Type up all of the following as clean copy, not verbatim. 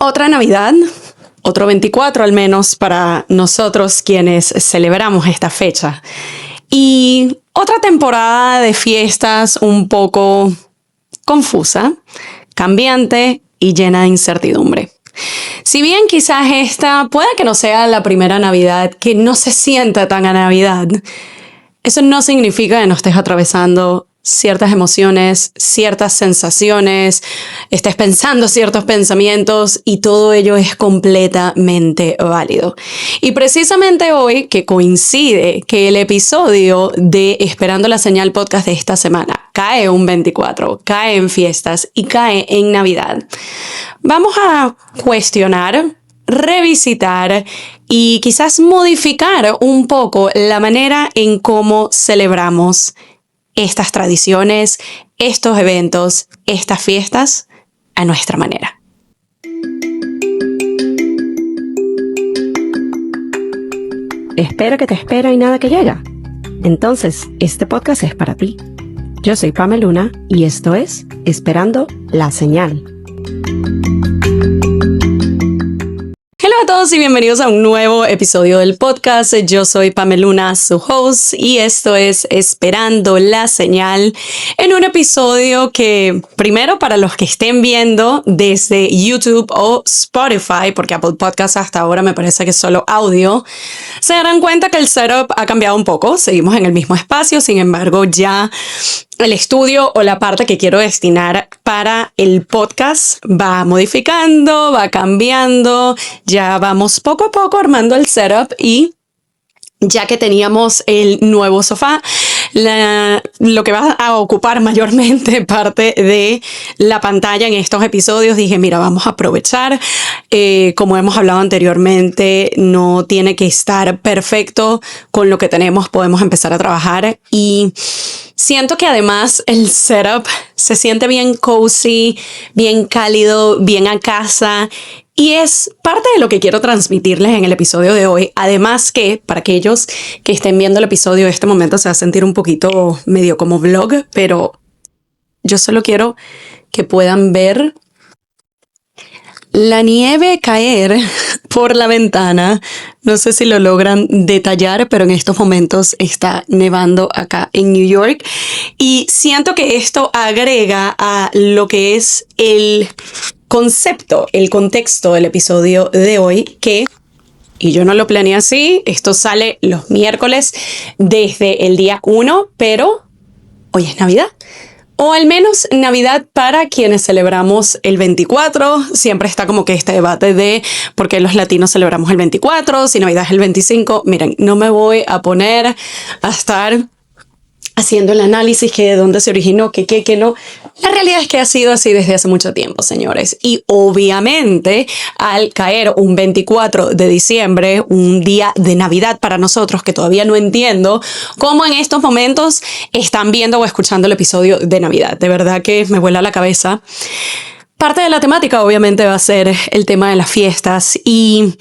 Otra Navidad, otro 24 al menos para nosotros quienes celebramos esta fecha. Y otra temporada de fiestas un poco confusa, cambiante y llena de incertidumbre. Si bien quizás esta pueda que no sea la primera Navidad, que no se sienta tan a Navidad, eso no significa que no estés atravesando ciertas emociones, ciertas sensaciones, estés pensando ciertos pensamientos y todo ello es completamente válido. Y precisamente hoy, que coincide que el episodio de Esperando la Señal podcast de esta semana cae un 24, cae en fiestas y cae en Navidad, vamos a cuestionar, revisitar y quizás modificar un poco la manera en cómo celebramos estas tradiciones, estos eventos, estas fiestas a nuestra manera. Espera que te espera y nada que llega. Entonces, este podcast es para ti. Yo soy Pamela Luna y esto es Esperando la Señal. Hola a todos y bienvenidos a un nuevo episodio del podcast. Yo soy Pamela Luna, su host, y esto es Esperando la Señal, en un episodio que, primero, para los que estén viendo desde YouTube o Spotify, porque Apple Podcasts hasta ahora me parece que es solo audio, se darán cuenta que el setup ha cambiado un poco. Seguimos en el mismo espacio, sin embargo, ya el estudio o la parte que quiero destinar para el podcast va modificando, va cambiando. Ya vamos poco a poco armando el setup y ya que teníamos el nuevo sofá, lo que va a ocupar mayormente parte de la pantalla en estos episodios, dije, mira, vamos a aprovechar. Como hemos hablado anteriormente, no tiene que estar perfecto con lo que tenemos, podemos empezar a trabajar y siento que además el setup se siente bien cozy, bien cálido, bien a casa. Y es parte de lo que quiero transmitirles en el episodio de hoy. Además que para aquellos que estén viendo el episodio, este momento se va a sentir un poquito medio como vlog, pero yo solo quiero que puedan ver la nieve caer por la ventana. No sé si lo logran detallar, pero en estos momentos está nevando acá en New York. Y siento que esto agrega a lo que es el concepto, el contexto del episodio de hoy, y yo no lo planeé así, esto sale los miércoles desde el día 1, pero hoy es Navidad. O al menos Navidad para quienes celebramos el 24. Siempre está como que este debate de por qué los latinos celebramos el 24, si Navidad es el 25. Miren, no me voy a poner a estar haciendo el análisis que de dónde se originó, que no. La realidad es que ha sido así desde hace mucho tiempo, señores. Y obviamente, al caer un 24 de diciembre, un día de Navidad para nosotros, que todavía no entiendo cómo en estos momentos están viendo o escuchando el episodio de Navidad. De verdad que me vuela la cabeza. Parte de la temática, obviamente, va a ser el tema de las fiestas y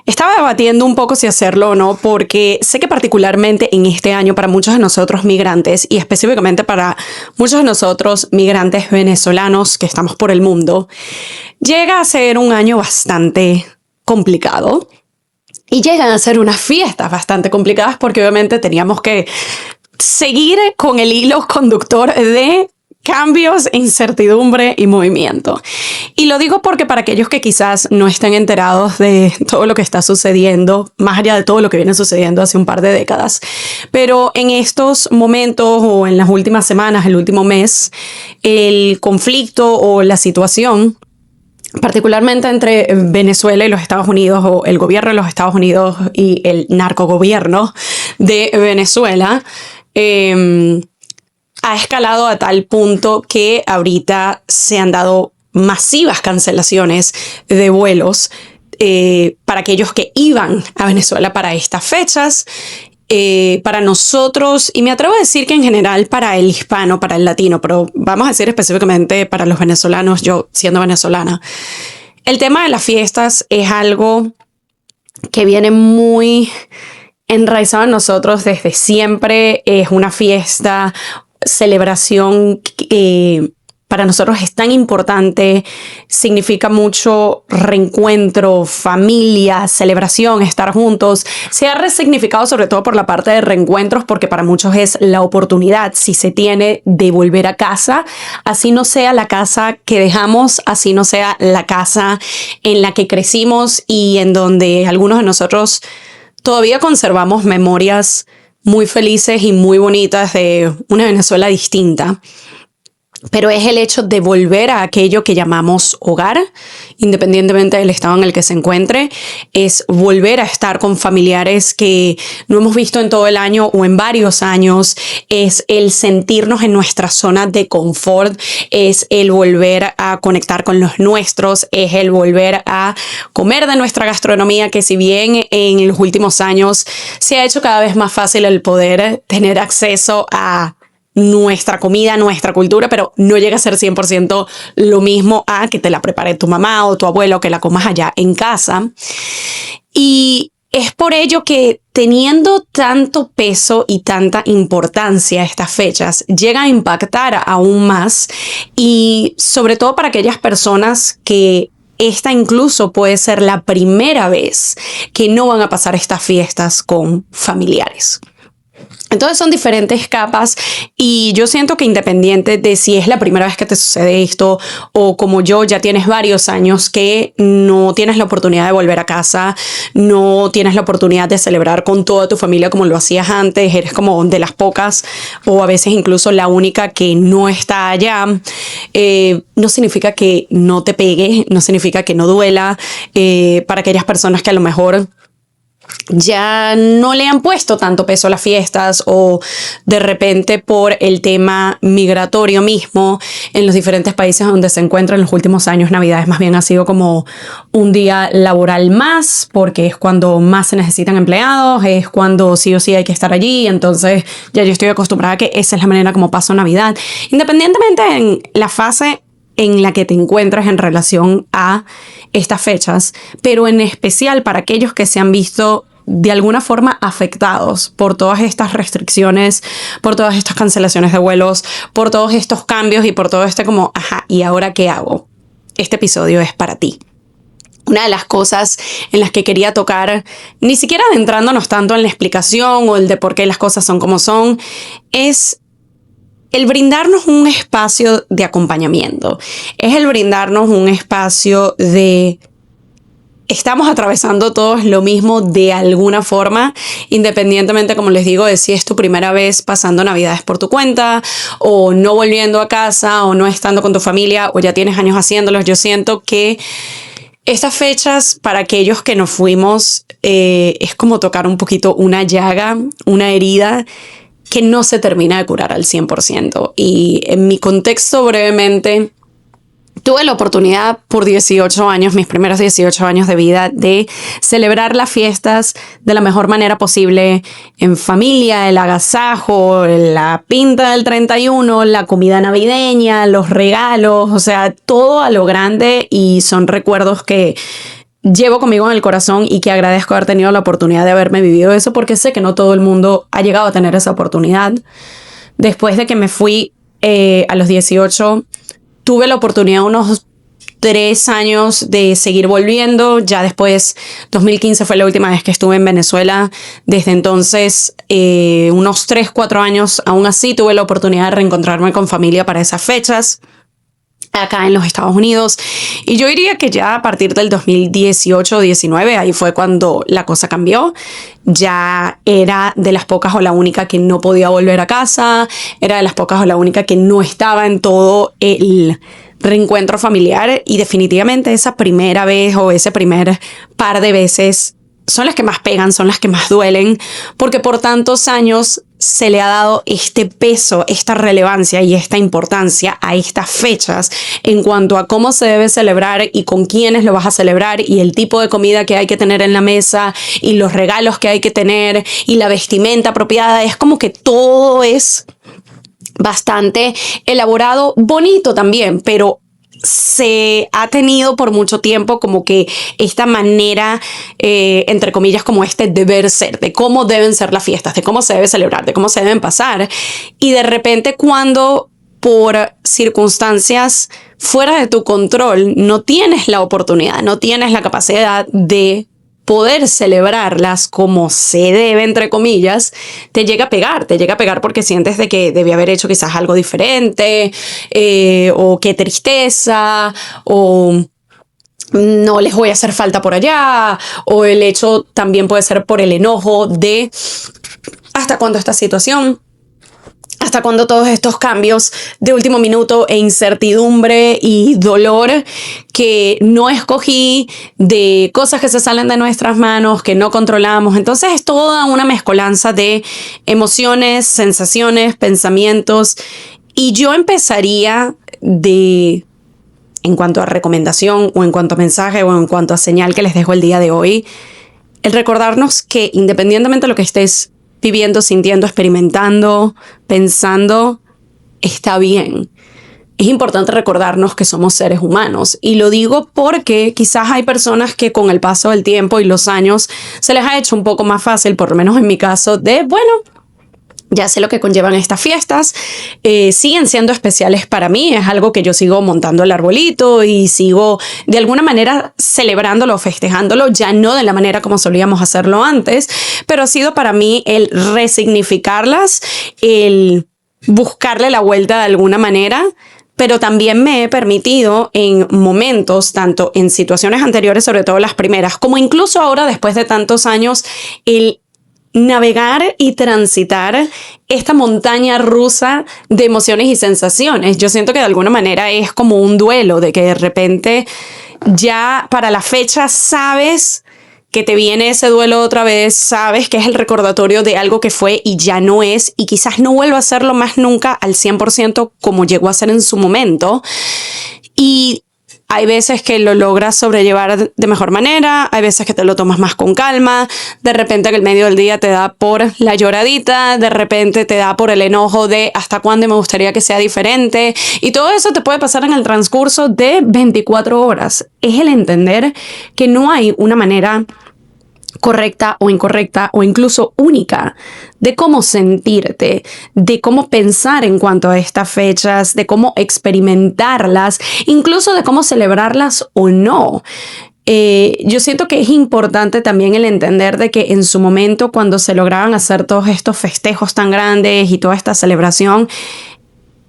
estaba debatiendo un poco si hacerlo o no, porque sé que particularmente en este año para muchos de nosotros migrantes y específicamente para muchos de nosotros migrantes venezolanos que estamos por el mundo, llega a ser un año bastante complicado y llegan a ser unas fiestas bastante complicadas porque obviamente teníamos que seguir con el hilo conductor de cambios, incertidumbre y movimiento. Y lo digo porque para aquellos que quizás no estén enterados de todo lo que está sucediendo, más allá de todo lo que viene sucediendo hace un par de décadas, pero en estos momentos o en las últimas semanas, el último mes, el conflicto o la situación, particularmente entre Venezuela y los Estados Unidos, o el gobierno de los Estados Unidos y el narcogobierno de Venezuela, ha escalado a tal punto que ahorita se han dado masivas cancelaciones de vuelos para aquellos que iban a Venezuela para estas fechas. Para nosotros, y me atrevo a decir que en general para el hispano, para el latino, pero vamos a decir específicamente para los venezolanos, yo siendo venezolana, el tema de las fiestas es algo que viene muy enraizado en nosotros desde siempre. Es una fiesta, celebración para nosotros es tan importante, significa mucho reencuentro, familia, celebración, estar juntos. Se ha resignificado sobre todo por la parte de reencuentros, porque para muchos es la oportunidad, si se tiene, de volver a casa, así no sea la casa que dejamos, así no sea la casa en la que crecimos y en donde algunos de nosotros todavía conservamos memorias muy felices y muy bonitas de una Venezuela distinta. Pero es el hecho de volver a aquello que llamamos hogar, independientemente del estado en el que se encuentre, es volver a estar con familiares que no hemos visto en todo el año o en varios años, es el sentirnos en nuestra zona de confort, es el volver a conectar con los nuestros, es el volver a comer de nuestra gastronomía, que si bien en los últimos años se ha hecho cada vez más fácil el poder tener acceso a nuestra comida, nuestra cultura, pero no llega a ser 100% lo mismo a que te la prepare tu mamá o tu abuelo, o que la comas allá en casa. Y es por ello que, teniendo tanto peso y tanta importancia estas fechas, llega a impactar aún más, y sobre todo para aquellas personas que esta incluso puede ser la primera vez que no van a pasar estas fiestas con familiares. Entonces son diferentes capas, y yo siento que, independiente de si es la primera vez que te sucede esto o como yo ya tienes varios años que no tienes la oportunidad de volver a casa, no tienes la oportunidad de celebrar con toda tu familia como lo hacías antes, eres como de las pocas o a veces incluso la única que no está allá, no significa que no te pegue, no significa que no duela. Para aquellas personas que a lo mejor ya no le han puesto tanto peso a las fiestas, o de repente por el tema migratorio mismo en los diferentes países donde se encuentran en los últimos años, Navidades más bien ha sido como un día laboral más, porque es cuando más se necesitan empleados, es cuando sí o sí hay que estar allí. Entonces ya yo estoy acostumbrada a que esa es la manera como paso Navidad, independientemente en la fase en la que te encuentras en relación a estas fechas, pero en especial para aquellos que se han visto de alguna forma afectados por todas estas restricciones, por todas estas cancelaciones de vuelos, por todos estos cambios y por todo este como, ajá, ¿y ahora qué hago? Este episodio es para ti. Una de las cosas en las que quería tocar, ni siquiera adentrándonos tanto en la explicación o el de por qué las cosas son como son, es el brindarnos un espacio de acompañamiento. Es el brindarnos un espacio de estamos atravesando todos lo mismo de alguna forma, independientemente, como les digo, de si es tu primera vez pasando Navidades por tu cuenta, o no volviendo a casa, o no estando con tu familia, o ya tienes años haciéndolos. Yo siento que estas fechas, para aquellos que nos fuimos, es como tocar un poquito una llaga, una herida que no se termina de curar al 100%. Y en mi contexto, brevemente, tuve la oportunidad por 18 años, mis primeros 18 años de vida, de celebrar las fiestas de la mejor manera posible, en familia, el agasajo, la pinta del 31, la comida navideña, los regalos, o sea, todo a lo grande, y son recuerdos que llevo conmigo en el corazón y que agradezco haber tenido la oportunidad de haberme vivido eso, porque sé que no todo el mundo ha llegado a tener esa oportunidad. Después de que me fui a los 18, tuve la oportunidad unos 3 años de seguir volviendo. Ya después, 2015 fue la última vez que estuve en Venezuela. Desde entonces, unos 3, 4 años, aún así tuve la oportunidad de reencontrarme con familia para esas fechas acá en los Estados Unidos. Y yo diría que ya a partir del 2018-19, ahí fue cuando la cosa cambió. Ya era de las pocas o la única que no podía volver a casa, era de las pocas o la única que no estaba en todo el reencuentro familiar, y definitivamente esa primera vez o ese primer par de veces son las que más pegan, son las que más duelen, porque por tantos años se le ha dado este peso, esta relevancia y esta importancia a estas fechas en cuanto a cómo se debe celebrar y con quiénes lo vas a celebrar, y el tipo de comida que hay que tener en la mesa, y los regalos que hay que tener, y la vestimenta apropiada. Es como que todo es bastante elaborado, bonito también, pero se ha tenido por mucho tiempo como que esta manera, entre comillas, como este deber ser, de cómo deben ser las fiestas, de cómo se debe celebrar, de cómo se deben pasar. Y de repente, cuando por circunstancias fuera de tu control, no tienes la oportunidad, no tienes la capacidad de poder celebrarlas como se debe, entre comillas, te llega a pegar porque sientes de que debí haber hecho quizás algo diferente, o qué tristeza, o no les voy a hacer falta por allá, o el hecho también puede ser por el enojo de hasta cuándo esta situación. ¿Hasta cuándo todos estos cambios de último minuto e incertidumbre y dolor que no escogí, de cosas que se salen de nuestras manos, que no controlamos? Entonces es toda una mezcolanza de emociones, sensaciones, pensamientos. Y yo empezaría en cuanto a recomendación o en cuanto a mensaje o en cuanto a señal que les dejo el día de hoy, el recordarnos que independientemente de lo que estés viviendo, sintiendo, experimentando, pensando, está bien. Es importante recordarnos que somos seres humanos. Y lo digo porque quizás hay personas que con el paso del tiempo y los años se les ha hecho un poco más fácil, por lo menos en mi caso, de, bueno, ya sé lo que conllevan estas fiestas, siguen siendo especiales para mí, es algo que yo sigo montando el arbolito y sigo de alguna manera celebrándolo, festejándolo, ya no de la manera como solíamos hacerlo antes, pero ha sido para mí el resignificarlas, el buscarle la vuelta de alguna manera, pero también me he permitido en momentos, tanto en situaciones anteriores, sobre todo las primeras, como incluso ahora después de tantos años, el navegar y transitar esta montaña rusa de emociones y sensaciones. Yo siento que de alguna manera es como un duelo, de que de repente ya para la fecha sabes que te viene ese duelo otra vez, sabes que es el recordatorio de algo que fue y ya no es, y quizás no vuelva a serlo más nunca al 100% como llegó a ser en su momento. Y hay veces que lo logras sobrellevar de mejor manera, hay veces que te lo tomas más con calma, de repente en el medio del día te da por la lloradita, de repente te da por el enojo de hasta cuándo me gustaría que sea diferente, y todo eso te puede pasar en el transcurso de 24 horas. Es el entender que no hay una manera correcta o incorrecta o incluso única de cómo sentirte, de cómo pensar en cuanto a estas fechas, de cómo experimentarlas, incluso de cómo celebrarlas o no. Yo siento que es importante también el entender de que en su momento, cuando se lograban hacer todos estos festejos tan grandes y toda esta celebración,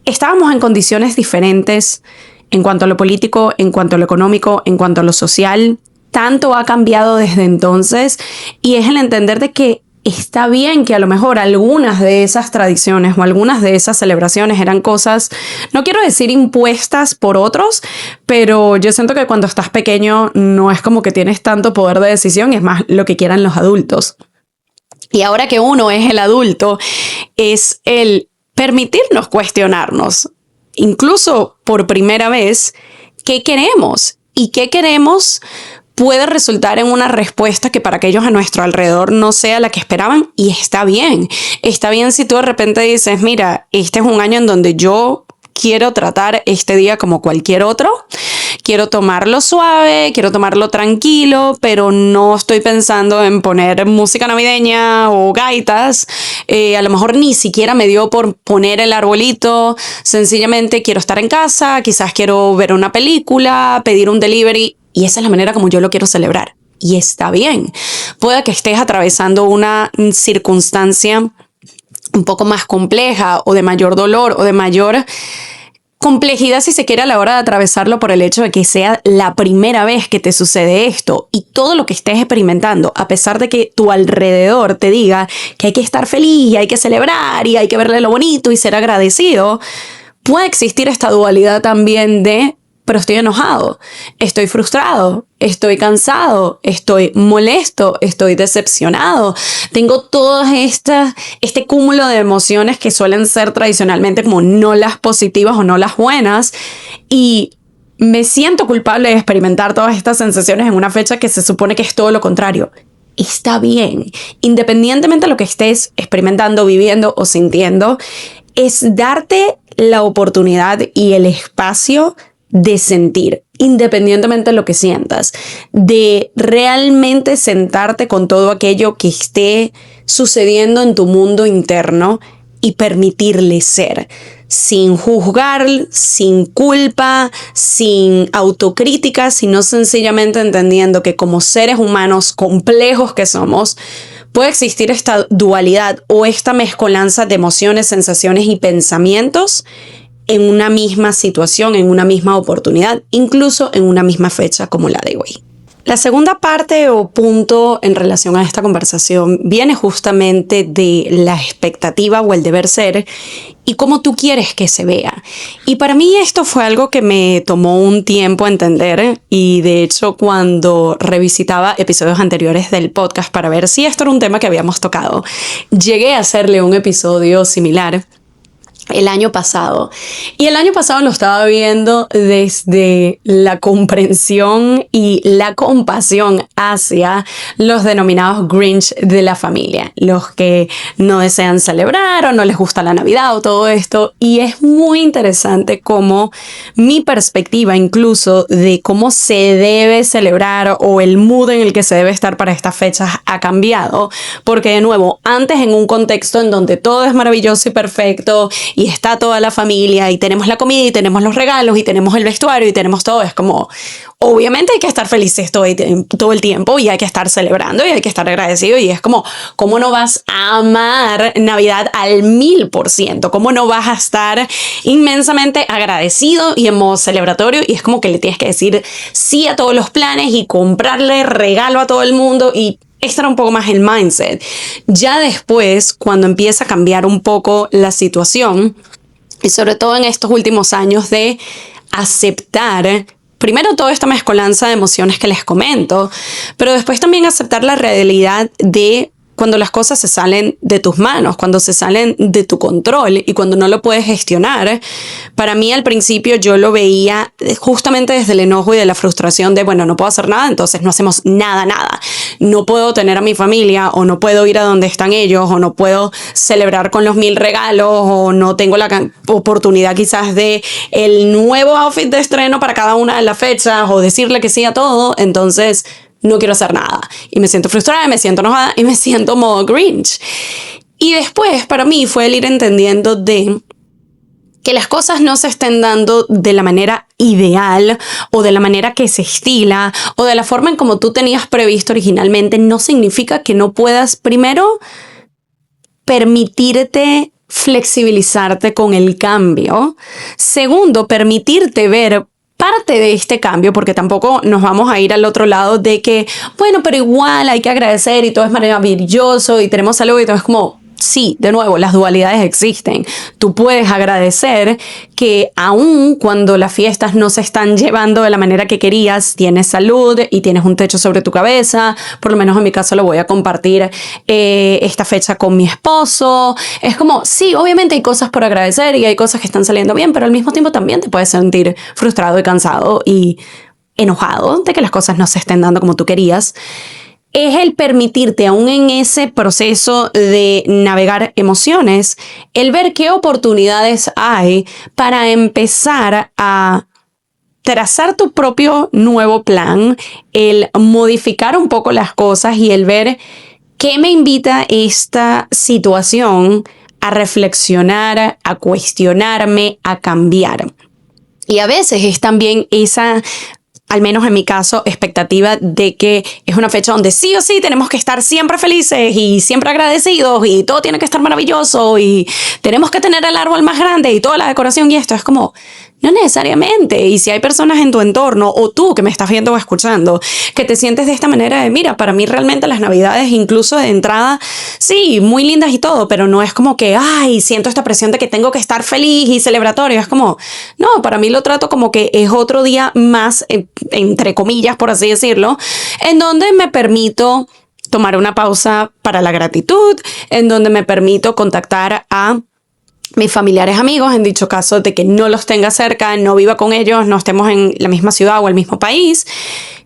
estábamos en condiciones diferentes en cuanto a lo político, en cuanto a lo económico, en cuanto a lo social. Tanto ha cambiado desde entonces, y es el entender de que está bien que a lo mejor algunas de esas tradiciones o algunas de esas celebraciones eran cosas, no quiero decir impuestas por otros, pero yo siento que cuando estás pequeño no es como que tienes tanto poder de decisión, es más lo que quieran los adultos. Y ahora que uno es el adulto, es el permitirnos cuestionarnos, incluso por primera vez, qué queremos y qué queremos. Puede resultar en una respuesta que para aquellos a nuestro alrededor no sea la que esperaban, y está bien. Está bien si tú de repente dices, mira, este es un año en donde yo quiero tratar este día como cualquier otro. Quiero tomarlo suave, quiero tomarlo tranquilo, pero no estoy pensando en poner música navideña o gaitas. A lo mejor ni siquiera me dio por poner el arbolito. Sencillamente quiero estar en casa, quizás quiero ver una película, pedir un delivery. Y esa es la manera como yo lo quiero celebrar. Y está bien. Puede que estés atravesando una circunstancia un poco más compleja o de mayor dolor o de mayor complejidad, si se quiere, a la hora de atravesarlo, por el hecho de que sea la primera vez que te sucede esto, y todo lo que estés experimentando, a pesar de que tu alrededor te diga que hay que estar feliz y hay que celebrar y hay que verle lo bonito y ser agradecido, puede existir esta dualidad también de pero estoy enojado, estoy frustrado, estoy cansado, estoy molesto, estoy decepcionado. Tengo todo este cúmulo de emociones que suelen ser tradicionalmente como no las positivas o no las buenas, y me siento culpable de experimentar todas estas sensaciones en una fecha que se supone que es todo lo contrario. Está bien, independientemente de lo que estés experimentando, viviendo o sintiendo, es darte la oportunidad y el espacio de sentir, independientemente de lo que sientas, de realmente sentarte con todo aquello que esté sucediendo en tu mundo interno y permitirle ser. sin juzgar, sin culpa, sin autocrítica, sino sencillamente entendiendo que como seres humanos complejos que somos, puede existir esta dualidad o esta mezcolanza de emociones, sensaciones y pensamientos en una misma situación, en una misma oportunidad, incluso en una misma fecha como la de hoy. La segunda parte o punto en relación a esta conversación viene justamente de la expectativa o el deber ser y cómo tú quieres que se vea. Y para mí esto fue algo que me tomó un tiempo entender, y de hecho cuando revisitaba episodios anteriores del podcast para ver si esto era un tema que habíamos tocado, llegué a hacerle un episodio similar el año pasado. Y el año pasado lo estaba viendo desde la comprensión y la compasión hacia los denominados Grinch de la familia, los que no desean celebrar o no les gusta la Navidad o todo esto. Y es muy interesante cómo mi perspectiva incluso de cómo se debe celebrar o el mood en el que se debe estar para estas fechas ha cambiado. Porque de nuevo, antes en un contexto en donde todo es maravilloso y perfecto y está toda la familia y tenemos la comida y tenemos los regalos y tenemos el vestuario y tenemos todo, es como, obviamente hay que estar felices todo el tiempo y hay que estar celebrando y hay que estar agradecido, y es como, ¿cómo no vas a amar Navidad al 1000%? ¿Cómo no vas a estar inmensamente agradecido y en modo celebratorio? Y es como que le tienes que decir sí a todos los planes y comprarle regalo a todo el mundo, y este era un poco más el mindset. Ya después, cuando empieza a cambiar un poco la situación, y sobre todo en estos últimos años de aceptar, primero toda esta mezcolanza de emociones que les comento, pero después también aceptar la realidad de cuando las cosas se salen de tus manos, cuando se salen de tu control y cuando no lo puedes gestionar. Para mí al principio yo lo veía justamente desde el enojo y de la frustración de, bueno, no puedo hacer nada, entonces no hacemos nada. No puedo tener a mi familia, o no puedo ir a donde están ellos, o no puedo celebrar con los 1000 regalos, o no tengo la oportunidad quizás de el nuevo outfit de estreno para cada una de las fechas, o decirle que sí a todo, entonces no quiero hacer nada. Y me siento frustrada, me siento enojada y me siento modo Grinch. Y después para mí fue el ir entendiendo de que las cosas no se estén dando de la manera ideal o de la manera que se estila o de la forma en como tú tenías previsto originalmente, no significa que no puedas primero permitirte flexibilizarte con el cambio. Segundo, permitirte ver parte de este cambio, porque tampoco nos vamos a ir al otro lado de que, bueno, pero igual hay que agradecer y todo es maravilloso y tenemos salud y todo es como, sí, de nuevo, las dualidades existen. Tú puedes agradecer que aún cuando las fiestas no se están llevando de la manera que querías, tienes salud y tienes un techo sobre tu cabeza. Por lo menos en mi caso lo voy a compartir esta fecha con mi esposo. Es como, sí, obviamente hay cosas por agradecer y hay cosas que están saliendo bien, pero al mismo tiempo también te puedes sentir frustrado y cansado y enojado de que las cosas no se estén dando como tú querías. Es el permitirte, aún en ese proceso de navegar emociones, el ver qué oportunidades hay para empezar a trazar tu propio nuevo plan, el modificar un poco las cosas y el ver qué me invita esta situación a reflexionar, a cuestionarme, a cambiar. Y a veces es también esa, al menos en mi caso, expectativa de que es una fecha donde sí o sí tenemos que estar siempre felices y siempre agradecidos y todo tiene que estar maravilloso y tenemos que tener el árbol más grande y toda la decoración, y esto es como, no necesariamente. Y si hay personas en tu entorno o tú que me estás viendo o escuchando que te sientes de esta manera de, mira, para mí realmente las navidades incluso de entrada, sí, muy lindas y todo, pero no es como que, ay, siento esta presión de que tengo que estar feliz y celebratorio. Es como, no, para mí lo trato como que es otro día más, entre comillas, por así decirlo, en donde me permito tomar una pausa para la gratitud, en donde me permito contactar a mis familiares, amigos, en dicho caso de que no los tenga cerca, no viva con ellos, no estemos en la misma ciudad o el mismo país.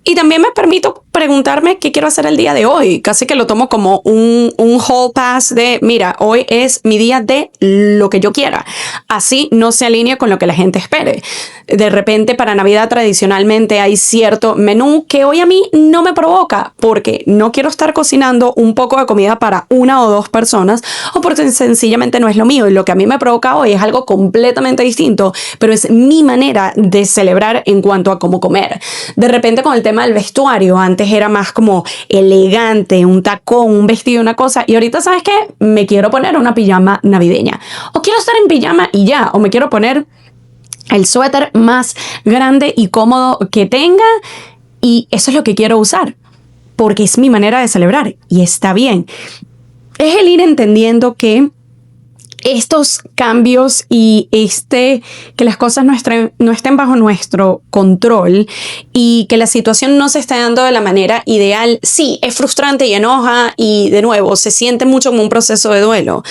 Y también me permito preguntarme qué quiero hacer el día de hoy. Casi que lo tomo como un hall pass de, mira, hoy es mi día de lo que yo quiera. Así no se alinea con lo que la gente espere. De repente para Navidad tradicionalmente hay cierto menú que hoy a mí no me provoca porque no quiero estar cocinando un poco de comida para una o dos personas o porque sencillamente no es lo mío. Y lo que a mí me provoca hoy es algo completamente distinto, pero es mi manera de celebrar en cuanto a cómo comer. De repente con el tema del vestuario, antes era más como elegante, un tacón, un vestido, una cosa, y ahorita, ¿sabes qué? Me quiero poner una pijama navideña, o quiero estar en pijama y ya, o me quiero poner el suéter más grande y cómodo que tenga, y eso es lo que quiero usar, porque es mi manera de celebrar, y está bien. Es el ir entendiendo que estos cambios y que las cosas no estén bajo nuestro control y que la situación no se esté dando de la manera ideal, sí, es frustrante y enoja y de nuevo se siente mucho como un proceso de duelo.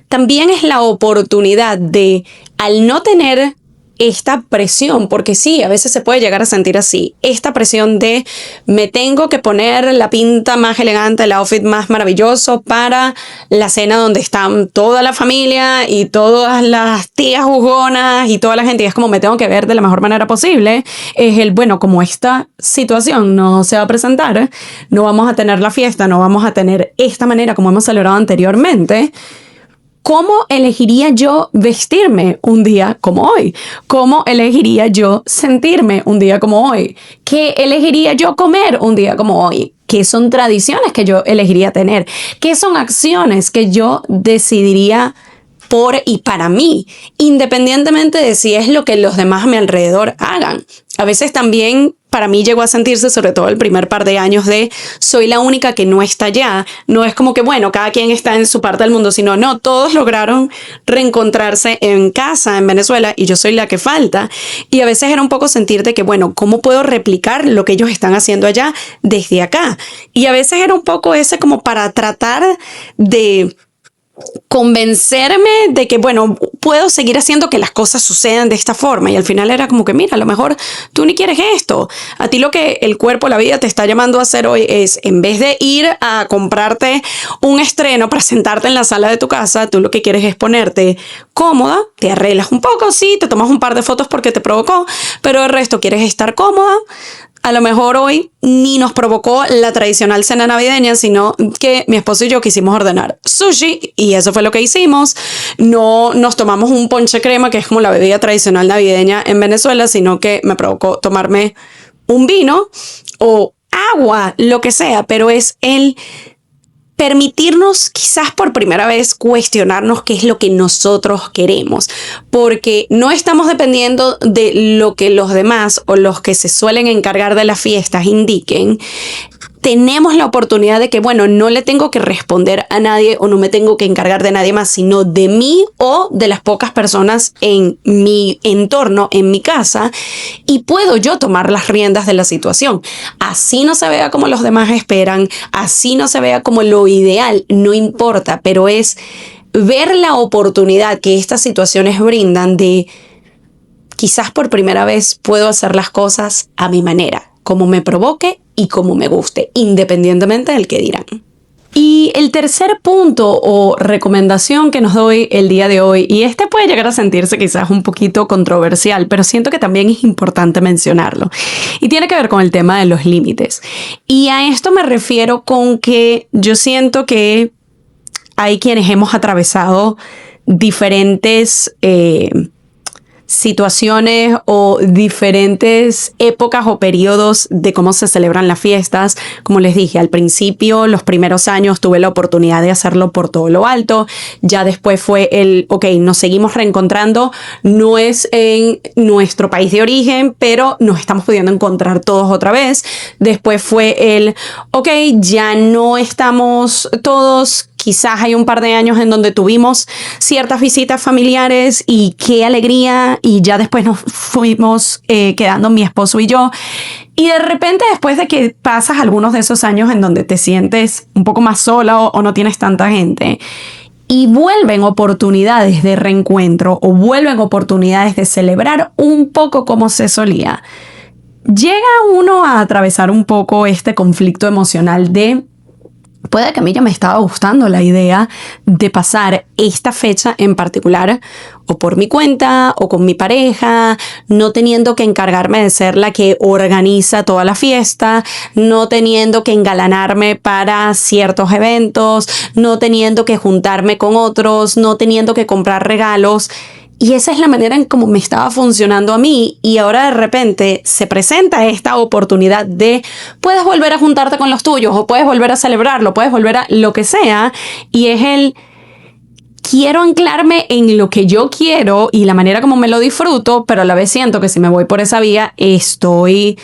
También es la oportunidad de, al no tener esta presión, porque sí, a veces se puede llegar a sentir así, esta presión de me tengo que poner la pinta más elegante, el outfit más maravilloso para la cena donde están toda la familia y todas las tías jugonas y toda la gente, y es como me tengo que ver de la mejor manera posible. Es el, bueno, como esta situación no se va a presentar, no vamos a tener la fiesta, no vamos a tener esta manera como hemos celebrado anteriormente. ¿Cómo elegiría yo vestirme un día como hoy? ¿Cómo elegiría yo sentirme un día como hoy? ¿Qué elegiría yo comer un día como hoy? ¿Qué son tradiciones que yo elegiría tener? ¿Qué son acciones que yo decidiría por y para mí, independientemente de si es lo que los demás a mi alrededor hagan? A veces también para mí llegó a sentirse, sobre todo el primer par de años, de soy la única que no está allá. No es como que, bueno, cada quien está en su parte del mundo, sino no, todos lograron reencontrarse en casa, en Venezuela, y yo soy la que falta. Y a veces era un poco sentir de que, bueno, ¿cómo puedo replicar lo que ellos están haciendo allá desde acá? Y a veces era un poco ese como para tratar de convencerme de que, bueno, puedo seguir haciendo que las cosas sucedan de esta forma. Y al final era como que, mira, a lo mejor tú ni quieres esto. A ti lo que el cuerpo, la vida te está llamando a hacer hoy es, en vez de ir a comprarte un estreno para sentarte en la sala de tu casa, tú lo que quieres es ponerte cómoda, te arreglas un poco, sí, te tomas un par de fotos porque te provocó, pero el resto quieres estar cómoda. A lo mejor hoy ni nos provocó la tradicional cena navideña, sino que mi esposo y yo quisimos ordenar sushi y eso fue lo que hicimos. No nos tomamos un ponche crema, que es como la bebida tradicional navideña en Venezuela, sino que me provocó tomarme un vino o agua, lo que sea, pero es el permitirnos quizás por primera vez cuestionarnos qué es lo que nosotros queremos, porque no estamos dependiendo de lo que los demás o los que se suelen encargar de las fiestas indiquen. Tenemos la oportunidad de que, bueno, no le tengo que responder a nadie o no me tengo que encargar de nadie más, sino de mí o de las pocas personas en mi entorno, en mi casa, y puedo yo tomar las riendas de la situación. Así no se vea como los demás esperan, así no se vea como lo ideal, no importa, pero es ver la oportunidad que estas situaciones brindan de quizás por primera vez puedo hacer las cosas a mi manera, como me provoque y como me guste, independientemente del que dirán. Y el tercer punto o recomendación que nos doy el día de hoy, y este puede llegar a sentirse quizás un poquito controversial, pero siento que también es importante mencionarlo, y tiene que ver con el tema de los límites. Y a esto me refiero con que yo siento que hay quienes hemos atravesado diferentes situaciones o diferentes épocas o periodos de cómo se celebran las fiestas. Como les dije, al principio, los primeros años tuve la oportunidad de hacerlo por todo lo alto. Ya después fue nos seguimos reencontrando. No es en nuestro país de origen, pero nos estamos pudiendo encontrar todos otra vez. Después fue ya no estamos todos. Quizás hay un par de años en donde tuvimos ciertas visitas familiares y qué alegría, y ya después nos fuimos quedando mi esposo y yo. Y de repente, después de que pasas algunos de esos años en donde te sientes un poco más sola o no tienes tanta gente, y vuelven oportunidades de reencuentro o vuelven oportunidades de celebrar un poco como se solía, llega uno a atravesar un poco este conflicto emocional de puede que a mí ya me estaba gustando la idea de pasar esta fecha en particular o por mi cuenta o con mi pareja, no teniendo que encargarme de ser la que organiza toda la fiesta, no teniendo que engalanarme para ciertos eventos, no teniendo que juntarme con otros, no teniendo que comprar regalos. Y esa es la manera en cómo me estaba funcionando a mí, y ahora de repente se presenta esta oportunidad de puedes volver a juntarte con los tuyos o puedes volver a celebrarlo, puedes volver a lo que sea, y es el quiero anclarme en lo que yo quiero y la manera como me lo disfruto, pero a la vez siento que si me voy por esa vía estoy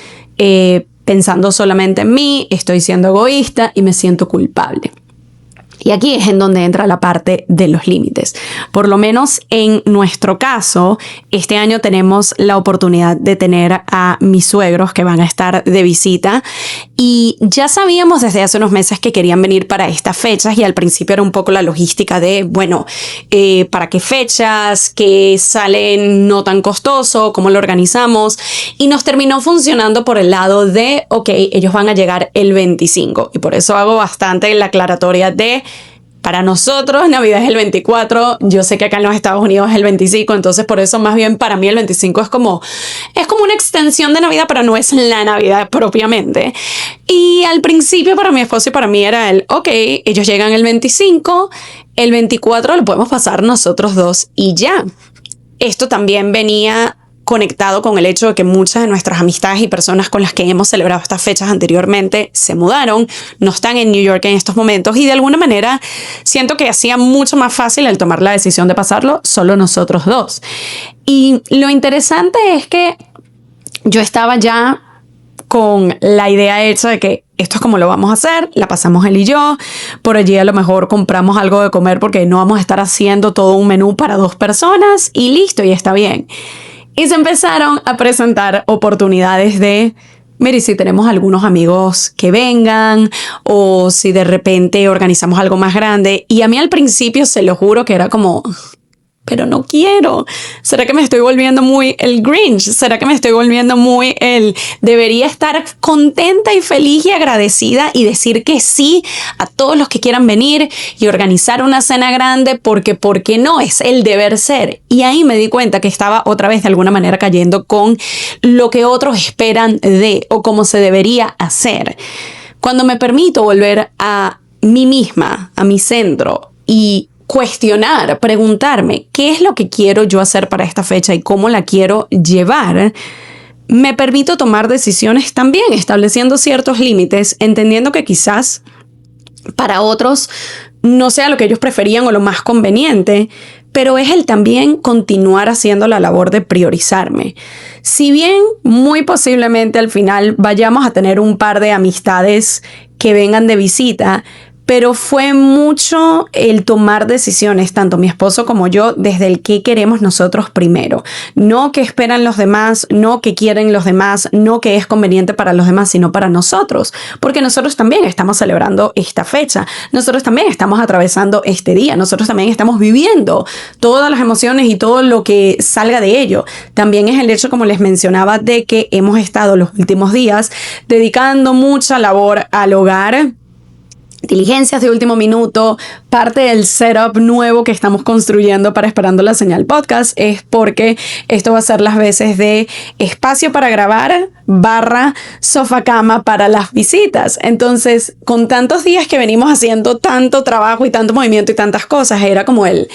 pensando solamente en mí, estoy siendo egoísta y me siento culpable. Y aquí es en donde entra la parte de los límites. Por lo menos en nuestro caso, este año tenemos la oportunidad de tener a mis suegros que van a estar de visita. Y ya sabíamos desde hace unos meses que querían venir para estas fechas, y al principio era un poco la logística de, bueno, ¿para qué fechas? ¿Qué salen no tan costoso? ¿Cómo lo organizamos? Y nos terminó funcionando por el lado de, ok, ellos van a llegar el 25. Y por eso hago bastante la aclaratoria de para nosotros Navidad es el 24, yo sé que acá en los Estados Unidos es el 25, entonces por eso más bien para mí el 25 es como una extensión de Navidad, pero no es la Navidad propiamente. Y al principio para mi esposo y para mí era ok, ellos llegan el 25, el 24 lo podemos pasar nosotros dos y ya. Esto también venía conectado con el hecho de que muchas de nuestras amistades y personas con las que hemos celebrado estas fechas anteriormente se mudaron, no están en New York en estos momentos, y de alguna manera siento que hacía mucho más fácil el tomar la decisión de pasarlo solo nosotros dos. Y lo interesante es que yo estaba ya con la idea hecha de que esto es como lo vamos a hacer, la pasamos él y yo, por allí a lo mejor compramos algo de comer porque no vamos a estar haciendo todo un menú para 2 personas y listo, y está bien. Y se empezaron a presentar oportunidades de, mire, si tenemos algunos amigos que vengan o si de repente organizamos algo más grande. Y a mí al principio, se lo juro, que era como, pero no quiero. ¿Será que me estoy volviendo muy el Grinch? ¿Será que me estoy volviendo muy debería estar contenta y feliz y agradecida y decir que sí a todos los que quieran venir y organizar una cena grande porque no es el deber ser? Y ahí me di cuenta que estaba otra vez de alguna manera cayendo con lo que otros esperan de o cómo se debería hacer. Cuando me permito volver a mí misma, a mi centro y cuestionar, preguntarme qué es lo que quiero yo hacer para esta fecha y cómo la quiero llevar, me permito tomar decisiones también, estableciendo ciertos límites, entendiendo que quizás para otros no sea lo que ellos preferían o lo más conveniente, pero es el también continuar haciendo la labor de priorizarme. Si bien muy posiblemente al final vayamos a tener un par de amistades que vengan de visita, pero fue mucho el tomar decisiones, tanto mi esposo como yo, desde el qué queremos nosotros primero. No qué esperan los demás, no qué quieren los demás, no qué es conveniente para los demás, sino para nosotros. Porque nosotros también estamos celebrando esta fecha. Nosotros también estamos atravesando este día. Nosotros también estamos viviendo todas las emociones y todo lo que salga de ello. También es el hecho, como les mencionaba, de que hemos estado los últimos días dedicando mucha labor al hogar, diligencias de último minuto. Parte del setup nuevo que estamos construyendo para Esperando la Señal Podcast es porque esto va a ser las veces de espacio para grabar / sofá cama para las visitas. Entonces, con tantos días que venimos haciendo tanto trabajo y tanto movimiento y tantas cosas, era como el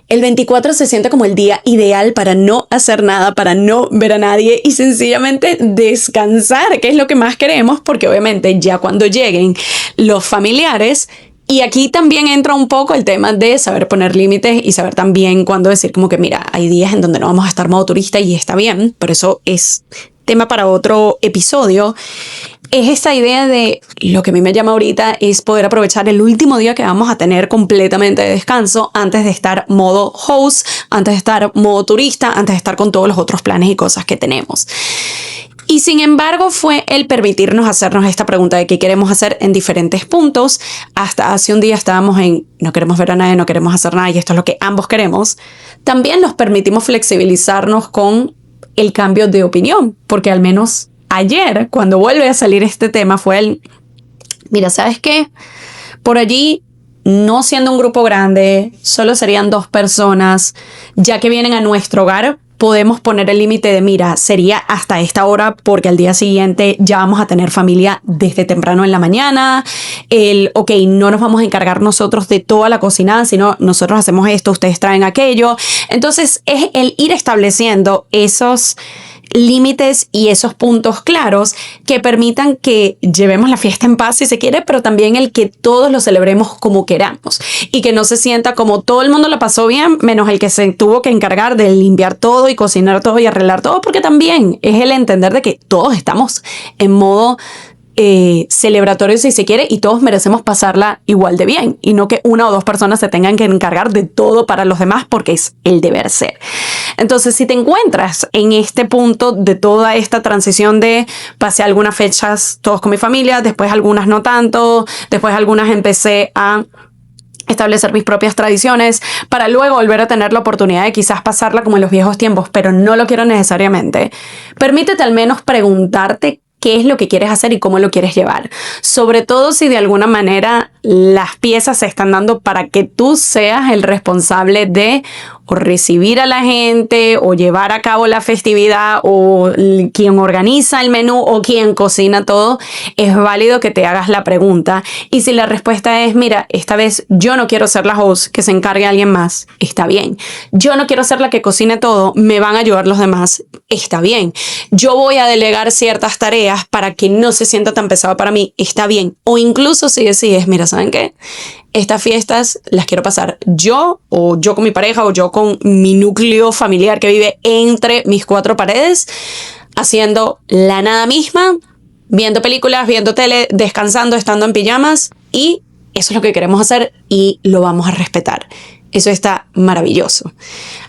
24 se siente como el día ideal para no hacer nada, para no ver a nadie y sencillamente descansar, que es lo que más queremos, porque obviamente ya cuando lleguen los familiares, y aquí también entra un poco el tema de saber poner límites y saber también cuándo decir como que mira, hay días en donde no vamos a estar modo turista y está bien, pero eso es tema para otro episodio. Es esta idea de lo que a mí me llama ahorita es poder aprovechar el último día que vamos a tener completamente de descanso antes de estar modo host, antes de estar modo turista, antes de estar con todos los otros planes y cosas que tenemos. Y sin embargo fue el permitirnos hacernos esta pregunta de qué queremos hacer en diferentes puntos. Hasta hace un día estábamos en no queremos ver a nadie, no queremos hacer nada y esto es lo que ambos queremos. También nos permitimos flexibilizarnos con el cambio de opinión, porque al menos ayer, cuando vuelve a salir este tema, fue el, mira, ¿sabes qué? Por allí, no siendo un grupo grande, solo serían 2 personas, ya que vienen a nuestro hogar, podemos poner el límite de, mira, sería hasta esta hora porque al día siguiente ya vamos a tener familia desde temprano en la mañana. Ok, no nos vamos a encargar nosotros de toda la cocina, sino nosotros hacemos esto, ustedes traen aquello. Entonces es el ir estableciendo esos límites y esos puntos claros que permitan que llevemos la fiesta en paz si se quiere, pero también el que todos lo celebremos como queramos y que no se sienta como todo el mundo la pasó bien, menos el que se tuvo que encargar de limpiar todo y cocinar todo y arreglar todo, porque también es el entender de que todos estamos en modo celebratorio si se quiere y todos merecemos pasarla igual de bien y no que 1 o 2 personas se tengan que encargar de todo para los demás porque es el deber ser. Entonces, si te encuentras en este punto de toda esta transición de pasé algunas fechas todos con mi familia, después algunas no tanto, después algunas empecé a establecer mis propias tradiciones para luego volver a tener la oportunidad de quizás pasarla como en los viejos tiempos, pero no lo quiero necesariamente, permítete al menos preguntarte qué es lo que quieres hacer y cómo lo quieres llevar. Sobre todo si de alguna manera las piezas se están dando para que tú seas el responsable de o recibir a la gente o llevar a cabo la festividad o quien organiza el menú o quien cocina todo, es válido que te hagas la pregunta. Y si la respuesta es, mira, esta vez yo no quiero ser la host, que se encargue alguien más, está bien. Yo no quiero ser la que cocine todo, me van a ayudar los demás, está bien. Yo voy a delegar ciertas tareas para que no se sienta tan pesado para mí, está bien. O incluso si decides, mira, ¿saben qué? Estas fiestas las quiero pasar yo o yo con mi pareja o yo con mi núcleo familiar que vive entre mis 4 paredes, haciendo la nada misma, viendo películas, viendo tele, descansando, estando en pijamas, y eso es lo que queremos hacer y lo vamos a respetar. Eso está maravilloso.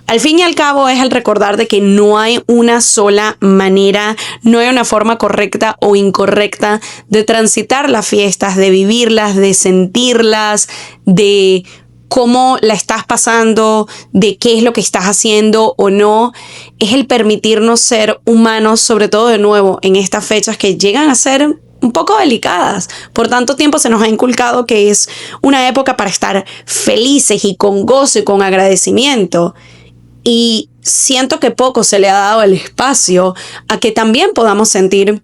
Al fin y al cabo es el recordar de que no hay una sola manera, no hay una forma correcta o incorrecta de transitar las fiestas, de vivirlas, de sentirlas, de cómo la estás pasando, de qué es lo que estás haciendo o no. Es el permitirnos ser humanos, sobre todo de nuevo en estas fechas que llegan a ser un poco delicadas. Por tanto tiempo se nos ha inculcado que es una época para estar felices y con gozo y con agradecimiento. Y siento que poco se le ha dado el espacio a que también podamos sentir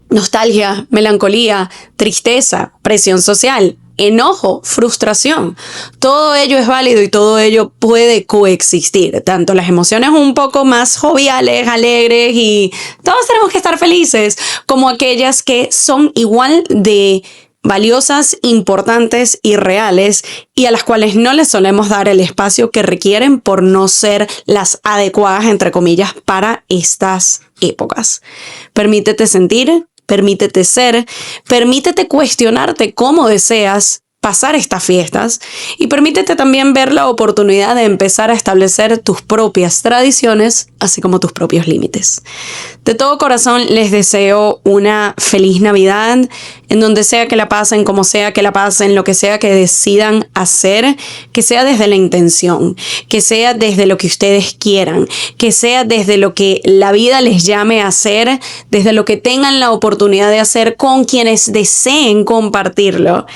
nostalgia, melancolía, tristeza, presión social, enojo, frustración. Todo ello es válido y todo ello puede coexistir. Tanto las emociones un poco más joviales, alegres y todos tenemos que estar felices, como aquellas que son igual de valiosas, importantes y reales y a las cuales no les solemos dar el espacio que requieren por no ser las adecuadas, entre comillas, para estas épocas. Permítete sentir, permítete ser, permítete cuestionarte cómo deseas pasar estas fiestas y permítete también ver la oportunidad de empezar a establecer tus propias tradiciones, así como tus propios límites. De todo corazón les deseo una feliz Navidad, en donde sea que la pasen, como sea que la pasen, lo que sea que decidan hacer, que sea desde la intención, que sea desde lo que ustedes quieran, que sea desde lo que la vida les llame a hacer, desde lo que tengan la oportunidad de hacer con quienes deseen compartirlo.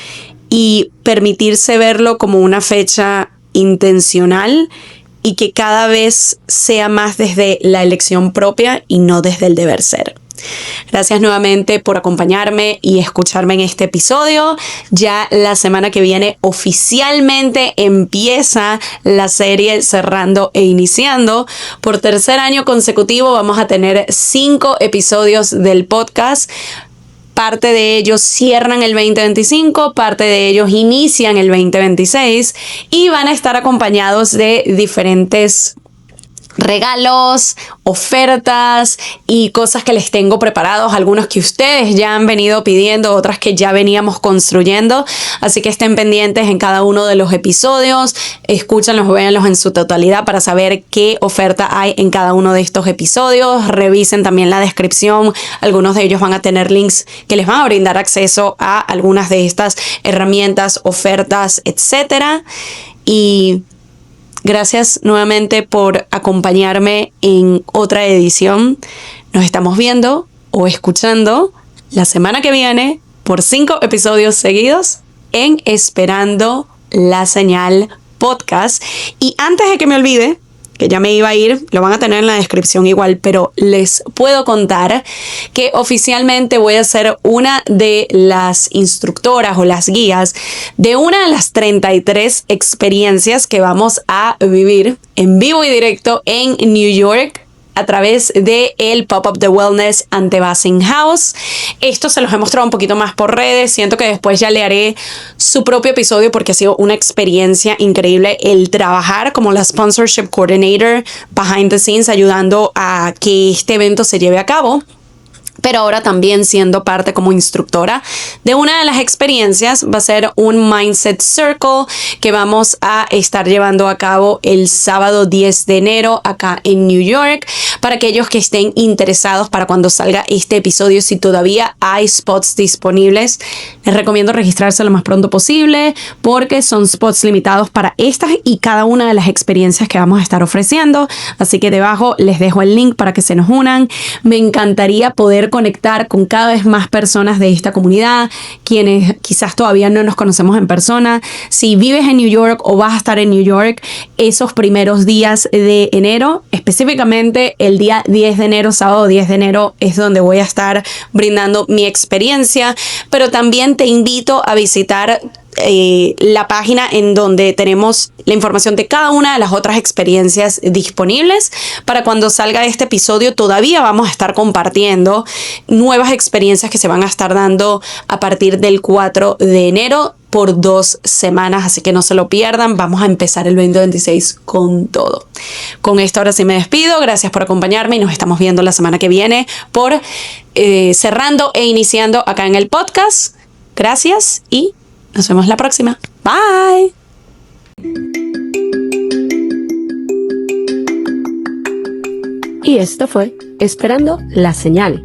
Y permitirse verlo como una fecha intencional y que cada vez sea más desde la elección propia y no desde el deber ser. Gracias nuevamente por acompañarme y escucharme en este episodio. Ya la semana que viene oficialmente empieza la serie Cerrando e Iniciando. Por 3er año consecutivo vamos a tener 5 episodios del podcast. Parte de ellos cierran el 2025, parte de ellos inician el 2026 y van a estar acompañados de diferentes regalos, ofertas y cosas que les tengo preparados, algunos que ustedes ya han venido pidiendo, otras que ya veníamos construyendo, así que estén pendientes en cada uno de los episodios, escúchanlos, véanlos en su totalidad para saber qué oferta hay en cada uno de estos episodios, revisen también la descripción, algunos de ellos van a tener links que les van a brindar acceso a algunas de estas herramientas, ofertas, etcétera. Y gracias nuevamente por acompañarme en otra edición. Nos estamos viendo o escuchando la semana que viene por 5 episodios seguidos en Esperando la Señal Podcast. Y antes de que me olvide, que ya me iba a ir, lo van a tener en la descripción igual, pero les puedo contar que oficialmente voy a ser una de las instructoras o las guías de una de las 33 experiencias que vamos a vivir en vivo y directo en New York a través de el Pop-Up de Wellness ante Bassing House. Esto se los he mostrado un poquito más por redes. Siento que después ya le haré su propio episodio porque ha sido una experiencia increíble el trabajar como la Sponsorship Coordinator behind the scenes, ayudando a que este evento se lleve a cabo. Pero ahora también siendo parte como instructora de una de las experiencias. Va a ser un Mindset Circle que vamos a estar llevando a cabo el sábado 10 de enero acá en New York. Para aquellos que estén interesados para cuando salga este episodio, si todavía hay spots disponibles, les recomiendo registrarse lo más pronto posible porque son spots limitados para estas y cada una de las experiencias que vamos a estar ofreciendo. Así que debajo les dejo el link para que se nos unan. Me encantaría poder conectar con cada vez más personas de esta comunidad, quienes quizás todavía no nos conocemos en persona. Si vives en New York o vas a estar en New York esos primeros días de enero, específicamente el día 10 de enero, sábado 10 de enero, es donde voy a estar brindando mi experiencia, pero también te invito a visitar la página en donde tenemos la información de cada una de las otras experiencias disponibles. Para cuando salga este episodio todavía vamos a estar compartiendo nuevas experiencias que se van a estar dando a partir del 4 de enero por 2 semanas, así que no se lo pierdan. Vamos a empezar el 2026 con todo. Con esto ahora sí me despido. Gracias por acompañarme y nos estamos viendo la semana que viene por cerrando e iniciando acá en el podcast. Gracias y nos vemos la próxima. Bye. Y esto fue Esperando la Señal,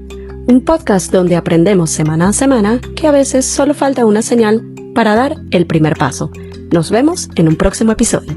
un podcast donde aprendemos semana a semana que a veces solo falta una señal para dar el primer paso. Nos vemos en un próximo episodio.